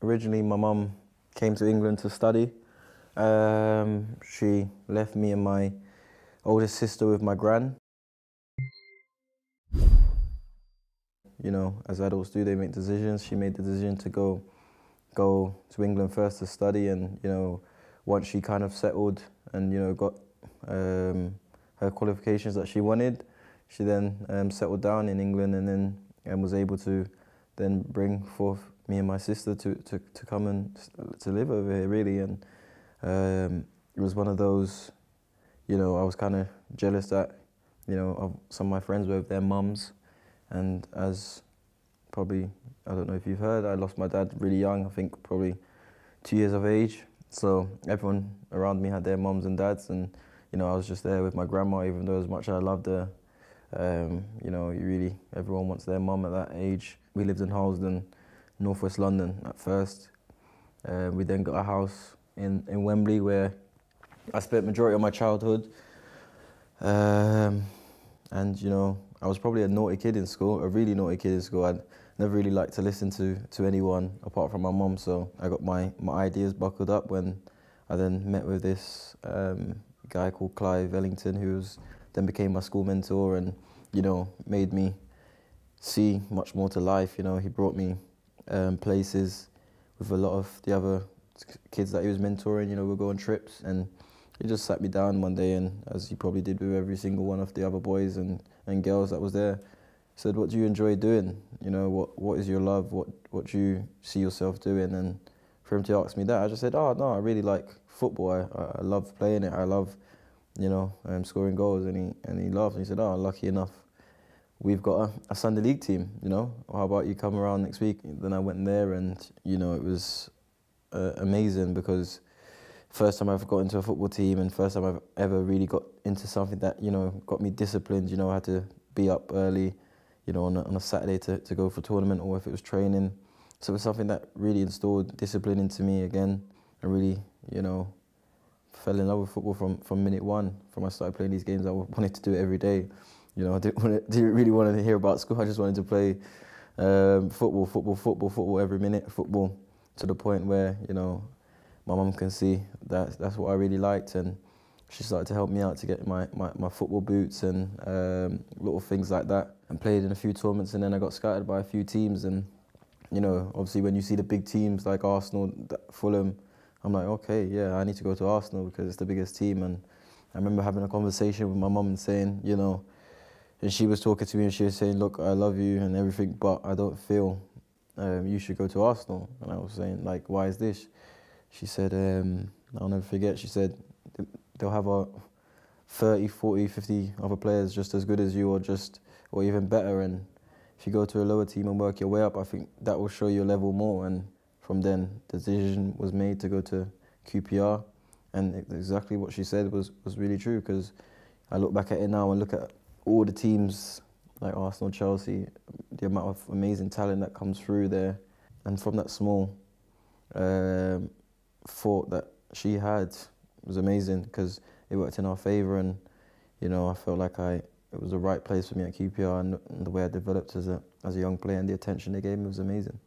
Originally, my mum came to England to study. She left me and my oldest sister with my gran. You know, as adults do, they make decisions. She made the decision to go to England first to study, and you know, once she kind of settled and you know got her qualifications that she wanted, she then settled down in England, and then was able to then bring forth me and my sister to come and to live over here, really. And it was one of those, you know, I was kind of jealous that, you know, of some of my friends were with their mums, and as probably, I don't know if you've heard, I lost my dad really young, I think probably 2 years of age. So everyone around me had their mums and dads, and you know, I was just there with my grandma, even though as much as I loved her, you know, everyone wants their mum at that age. We lived in Harlesden, northwest London at first. We then got a house in Wembley where I spent majority of my childhood. And you know, I was probably a naughty kid in school, a really naughty kid in school. I'd never really liked to listen to anyone apart from my mum, so I got my ideas buckled up when I then met with this guy called Clive Ellington, who then became my school mentor and, you know, made me see much more to life. You know, he brought me places with a lot of the other kids that he was mentoring. You know, we'd go on trips, and he just sat me down one day, and as he probably did with every single one of the other boys and girls that was there, he said, "What do you enjoy doing? You know, what is your love? What do you see yourself doing?" And for him to ask me that, I just said, "Oh no, I really like football. I love playing it. I love, you know, scoring goals." And he laughed and he said, "Oh, lucky enough, we've got a Sunday League team. You know, how about you come around next week?" Then I went there, and you know, it was amazing, because first time I ever got into a football team, and first time I've ever really got into something that, you know, got me disciplined. You know, I had to be up early, you know, on a Saturday to go for a tournament, or if it was training. So it was something that really installed discipline into me again, and really, you know, fell in love with football from minute one. From I started playing these games, I wanted to do it every day. You know, I didn't really want to hear about school. I just wanted to play football every minute, football, to the point where, you know, my mum can see that that's what I really liked, and she started to help me out to get my football boots and little things like that, and played in a few tournaments, and then I got scouted by a few teams. And you know, obviously when you see the big teams like Arsenal, Fulham, I'm like, okay, yeah, I need to go to Arsenal because it's the biggest team. And I remember having a conversation with my mum and saying, you know, and she was talking to me and she was saying, "Look, I love you and everything, but I don't feel you should go to Arsenal." And I was saying, like, why is this? She said, I'll never forget, she said, they'll have 30, 40, 50 other players just as good as you, or even better. And if you go to a lower team and work your way up, I think that will show your level more. And from then, the decision was made to go to QPR. And exactly what she said was really true, because I look back at it now and look at all the teams like Arsenal, Chelsea, the amount of amazing talent that comes through there. And from that small thought that she had was amazing, because it worked in our favour. And you know, I felt like it was the right place for me at QPR, and the way I developed as a young player and the attention they gave me was amazing.